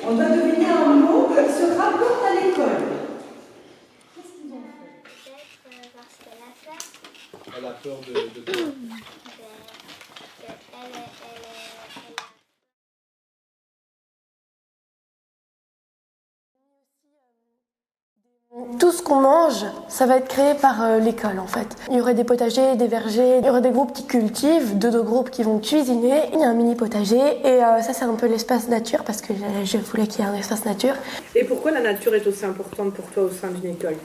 On doit deviner un mot qui se rapporte à l'école. Qu'est-ce qu'ils ont fait? Peut-être parce qu'elle a peur. Elle a peur de quoi? Tout ce qu'on mange, ça va être créé par l'école en fait. Il y aurait des potagers, des vergers, il y aurait des groupes qui cultivent, deux groupes qui vont cuisiner, il y a un mini potager et ça c'est un peu l'espace nature parce que je voulais qu'il y ait un espace nature. Et pourquoi la nature est aussi importante pour toi au sein d'une école?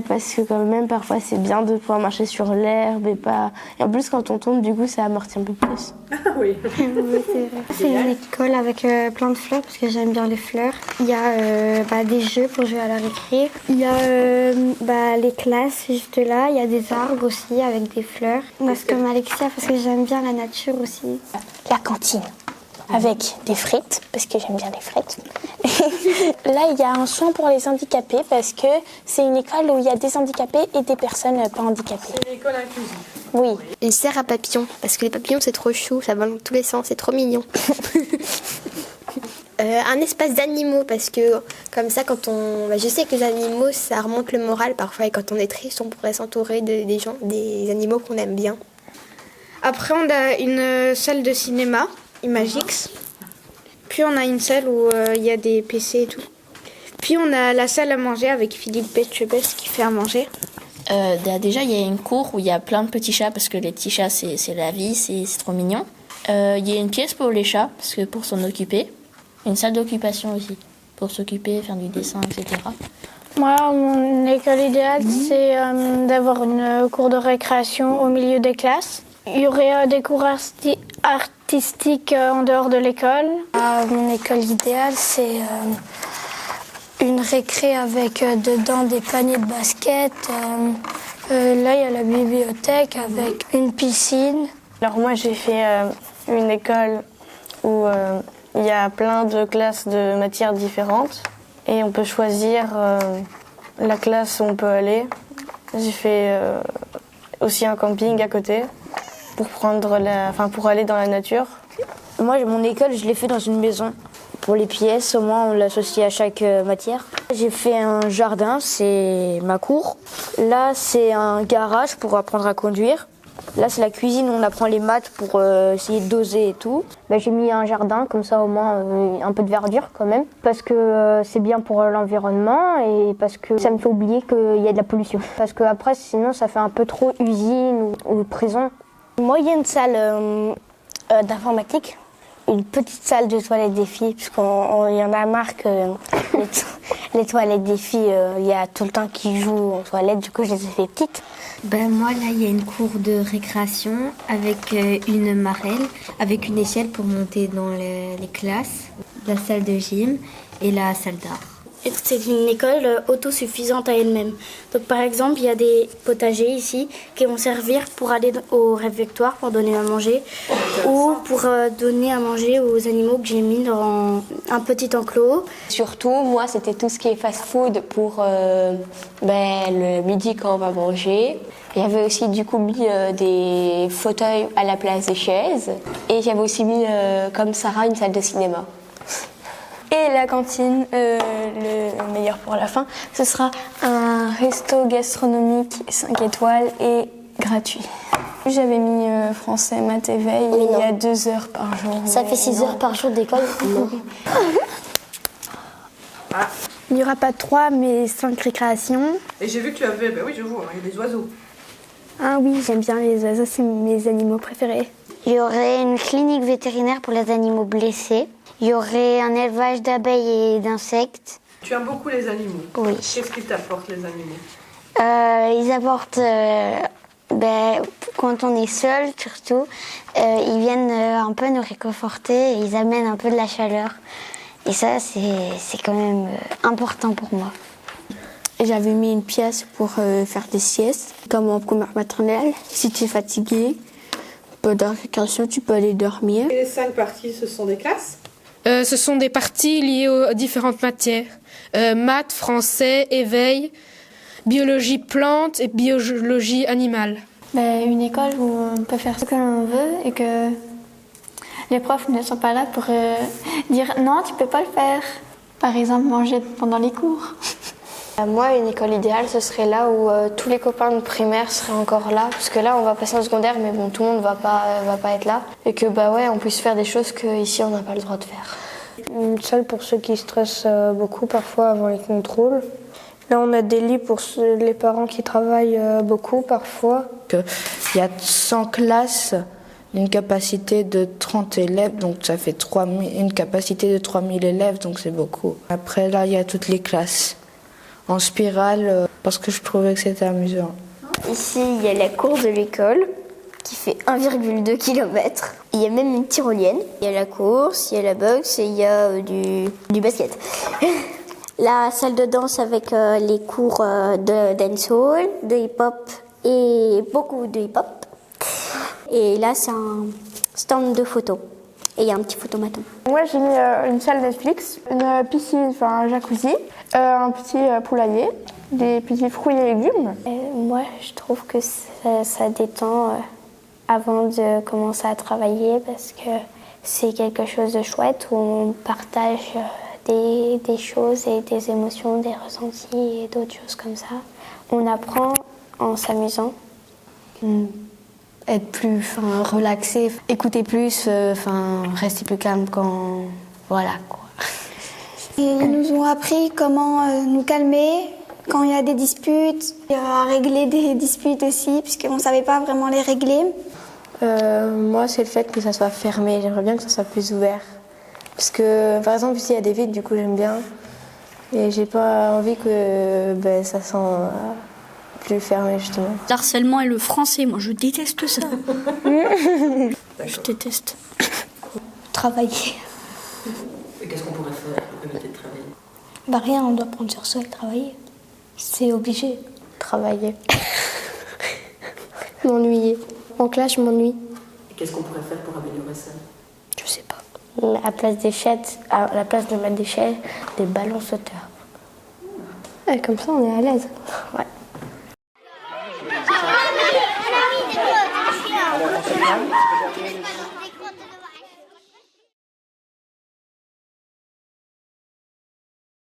Parce que quand même parfois c'est bien de pouvoir marcher sur l'herbe et pas... Et en plus quand on tombe du coup ça amortit un peu plus. Ah oui. Oui, c'est vrai. C'est une école avec plein de fleurs parce que j'aime bien les fleurs. Il y a des jeux pour jouer à la récré. Il y a les classes juste là. Il y a des arbres aussi avec des fleurs. Moi c'est comme Alexia parce que j'aime bien la nature aussi. La cantine avec des frites, parce que j'aime bien les frites. Là, il y a un soin pour les handicapés, parce que c'est une école où il y a des handicapés et des personnes pas handicapées. C'est une école inclusive. Oui. Une serre à papillons, parce que les papillons c'est trop chou, ça vole dans tous les sens, c'est trop mignon. Un espace d'animaux, parce que comme ça, je sais que les animaux, ça remonte le moral parfois, et quand on est triste, on pourrait s'entourer des animaux qu'on aime bien. Après, on a une salle de cinéma, Imagix. Puis on a une salle où il y a des PC et tout. Puis on a la salle à manger avec Philippe Betchebest qui fait à manger. Déjà, il y a une cour où il y a plein de petits chats parce que les petits chats, c'est la vie, c'est trop mignon. Il y a une pièce pour les chats parce que pour s'en occuper. Une salle d'occupation aussi pour s'occuper, faire du dessin, etc. Moi, mon école idéale, c'est d'avoir une cour de récréation au milieu des classes. Il y aurait des cours artistiques en dehors de l'école. Mon école idéale, c'est une récré avec dedans des paniers de basket. Là, il y a la bibliothèque avec une piscine. Alors moi, j'ai fait une école où il y a plein de classes de matières différentes et on peut choisir la classe où on peut aller. J'ai fait aussi un camping à côté pour aller dans la nature. Moi, mon école, je l'ai fait dans une maison. Pour les pièces, au moins, on l'associe à chaque matière. J'ai fait un jardin, c'est ma cour. Là, c'est un garage pour apprendre à conduire. Là, c'est la cuisine où on apprend les maths pour essayer de doser et tout. J'ai mis un jardin, comme ça, au moins, un peu de verdure quand même. Parce que c'est bien pour l'environnement et parce que ça me fait oublier qu'il y a de la pollution. Parce que après, sinon, ça fait un peu trop usine ou prison. Moi, il y a une salle d'informatique, une petite salle de toilettes des filles, parce qu'il y en a marre que les toilettes des filles, il y a tout le temps qui jouent en toilette, du coup je les ai fait petites. Moi, là, il y a une cour de récréation avec une marelle, avec une échelle pour monter dans les classes, la salle de gym et la salle d'art. C'est une école autosuffisante à elle-même. Donc par exemple, il y a des potagers ici qui vont servir pour aller au réfectoire pour donner à manger ou pour donner à manger aux animaux que j'ai mis dans un petit enclos. Surtout, moi, c'était tout ce qui est fast-food pour le midi quand on va manger. Il y avait aussi du coup mis des fauteuils à la place des chaises et j'avais aussi mis, comme Sarah, une salle de cinéma. Et la cantine, le meilleur pour la fin, ce sera un resto gastronomique 5 étoiles et gratuit. J'avais mis français, maths, éveil, il y a 2 heures par jour. Ça fait 6 heures par jour d'école? Non. Il n'y aura pas 3 mais 5 récréations. Et j'ai vu que tu avais, oui je vois, il y a des oiseaux. Ah oui, j'aime bien les oiseaux, c'est mes animaux préférés. Il y aurait une clinique vétérinaire pour les animaux blessés. Il y aurait un élevage d'abeilles et d'insectes. Tu aimes beaucoup les animaux? Oui. Qu'est-ce qu'ils t'apportent, les animaux? Ils apportent, quand on est seul surtout, ils viennent un peu nous réconforter et ils amènent un peu de la chaleur. Et ça, c'est quand même important pour moi. J'avais mis une pièce pour faire des siestes, comme en première maternelle. Si tu es fatigué, pendant la récréation, tu peux aller dormir. Et les 5 parties, ce sont des classes? Ce sont des parties liées aux différentes matières. Maths, français, éveil, biologie plante et biologie animale. Une école où on peut faire ce que l'on veut et que Les profs ne sont pas là pour dire non, tu peux pas le faire. Par exemple, manger pendant les cours. Moi, une école idéale, ce serait là où tous les copains de primaire seraient encore là. Parce que là, on va passer en secondaire, mais bon, tout le monde va pas être là. Et que, on puisse faire des choses qu'ici, on n'a pas le droit de faire. Une salle pour ceux qui stressent beaucoup parfois avant les contrôles. Là, on a des lits pour les parents qui travaillent beaucoup parfois. Il y a 100 classes, une capacité de 30 élèves, donc ça fait une capacité de 3000 élèves, donc c'est beaucoup. Après, là, il y a toutes les classes en spirale, parce que je trouvais que c'était amusant. Ici, il y a la cour de l'école qui fait 1,2 km. Il y a même une tyrolienne. Il y a la course, il y a la boxe et il y a du basket. La salle de danse avec les cours de dancehall, de hip-hop et beaucoup de hip-hop. Et là, c'est un stand de photos. Et il y a un petit photomaton. Moi, j'ai mis une salle Netflix, une piscine, enfin un jacuzzi, un petit poulailler, des petits fruits et légumes. Moi, je trouve que ça détend avant de commencer à travailler parce que c'est quelque chose de chouette où on partage des choses et des émotions, des ressentis et d'autres choses comme ça. On apprend en s'amusant. Être plus relaxé, écouter plus, rester plus calme quand... Voilà, quoi. Et ils nous ont appris comment nous calmer quand il y a des disputes, à régler des disputes aussi, puisqu'on ne savait pas vraiment les régler. Moi, c'est le fait que ça soit fermé. J'aimerais bien que ça soit plus ouvert. Parce que, par exemple, ici, il y a des vides, du coup, j'aime bien. Et j'ai pas envie que ça sent plus fermé, justement. L'harcèlement et le français, moi, je déteste ça. Je déteste. Travailler. Et qu'est-ce qu'on pourrait faire pour éviter de travailler? Rien, on doit prendre sur soi et travailler. C'est obligé. Travailler. M'ennuyer. En classe, je m'ennuie. Et qu'est-ce qu'on pourrait faire pour améliorer ça? Je sais pas. À la place des chaises, à la place de mettre des chaises, des ballons sauteurs. Et comme ça, on est à l'aise. Ouais.